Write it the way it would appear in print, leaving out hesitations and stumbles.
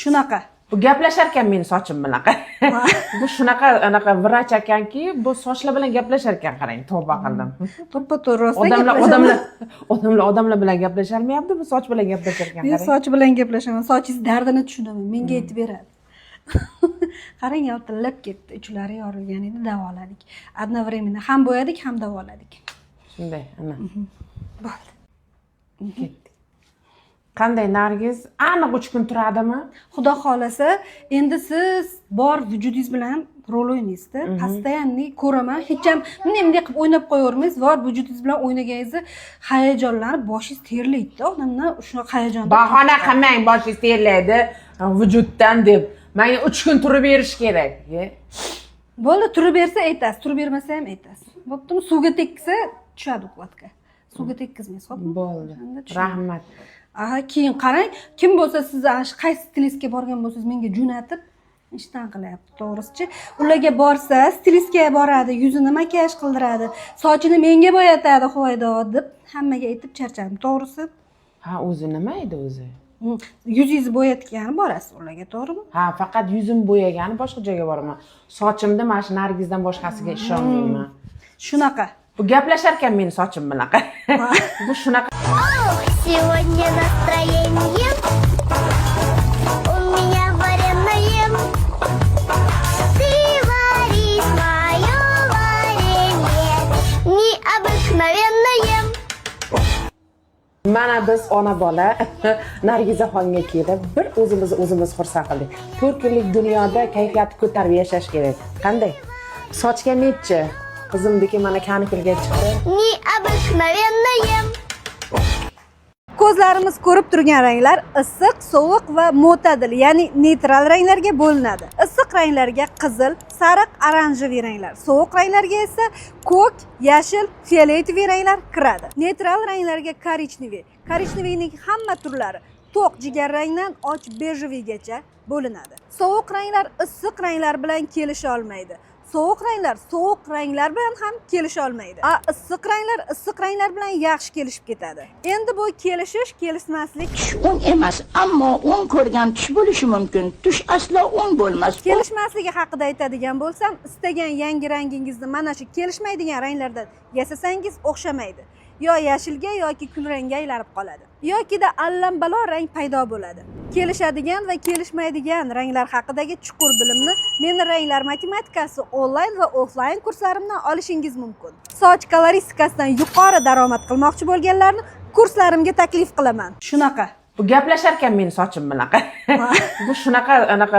Shunaqa. Bu gaplashar ekan meni sochim bunaqa. Bu shunaqa anaqa vrach ekanki, bu sochlar bilan gaplashar ekan, qarang, tavba qildim. To'ppa-to'g'ri Odamlar bilan gaplasharmayapti, bu soch bilan gaplashar ekan, Men qarang. soch bilan gaplashaman. Sochingiz dardini tushunaman. Menga aytib beradi. Qarang, yaltillab ketdi. Uchlari yorilgan edi, davoladik. Одновременно ham bo'yadik, ham davoladik. Shunday, ana. Bo'ldi. Ketdik. Qanday Nargiz? Aniq 3 kun turadimi? Xudo xolasa, endi siz bor vujudingiz bilan rol o'ynaysiz-da. Постоянный ko'raman. Hech ham bunday qilib o'ynab qo'yavermaysiz. Bor vujudingiz bilan o'ynaganingizda hayajonlanib, boshingiz terlaydi-da. Odamlar shunaqa hayajonda. Bahona qilmang, boshingiz terlaydi vujuddan deb. Menga 3 kun turib berish kerak. Bo'ldi, turib bersa aytasiz, turib bermasa ham aytasiz. Bo'ptimi? Suvga tekkisa tushadi ukladga. Suvga tekkizmaysiz, xo'pmi? Bo'ldi. Rahmat. Aha, keyin qarang, kim bo'lsa siz qaysi stilistga borgan bo'lsangiz menga jo'natib ishdan qilyapti, to'g'risi-chi. Ularga borsa, stilistga boradi, yuzini makiyaj qildiradi, sochini menga bo'yatadi, Huvaydo deb hammaga aytib charchadim, to'g'risi. Ha, o'zi nima edi o'zi? Yuzingizni bo'yatgani borasiz ularga, to'g'rimi? Ha, faqat yuzim bo'yagani boshqa joyga boraman. Sochimda mana shu Nargizdan boshqasiga ishonmayman. Shunaqa. Bu gaplashar ekan meni sochim bunaqa. Bu shunaqa. Сегодня настроение у меня вареное. Ты варишь мое варенье необыкновенное. Mana biz ona bola Nargizaxonga kelib, bir o'zimiz xursand qildik. 4 kunlik dunyoda kayfiyatni ko'tarib yashash kerak. Qanday? Sochga nechi? Qizimniki mana kanikulga chiqdi. Необыкновенное. Ko'zlarimiz ko'rib turgan ranglar issiq, sovuq va mo'tadil, ya'ni neytral ranglarga bo'linadi. Issiq ranglarga qizil, sariq, oranjiviy ranglar, sovuq ranglarga esa ko'k, yashil, fioletoviy ranglar kiradi. Neytral ranglarga korичневый. Korичневыйning hamma turlari to'q jigarrangdan och bejeviygacha bo'linadi. Sovuq ranglar issiq ranglar bilan kelisha olmaydi. Sovuq ranglar bilan ham kelisha olmaydi. Issiq ranglar bilan yaxshi kelishib ketadi. Endi bu kelishmaslik o'ng emas, ammo o'ng ko'rgan tush bo'lishi mumkin. Tush aslo o'ng bo'lmas. Kelishmasligi haqida aytadigan bo'lsam, istagan yangi rangingizni mana shu kelishmaydigan ranglardan yasasangiz o'xshamaydi. Yo yashilga yoki kulrangga aylanib qoladi. Yokida allambalo rang paydo bo'ladi. Kelishadigan va kelishmaydigan ranglar haqidagi chuqur bilimni Meni ranglar matematikasi onlayn va offlayn kurslarimdan olishingiz mumkin. Soch koloristikasidan yuqori daromad qilmoqchi bo'lganlarni kurslarimga taklif qilaman. Shunaqa. Bu gaplashar ekan meni sochim bunaqa. Bu shunaqa anaqa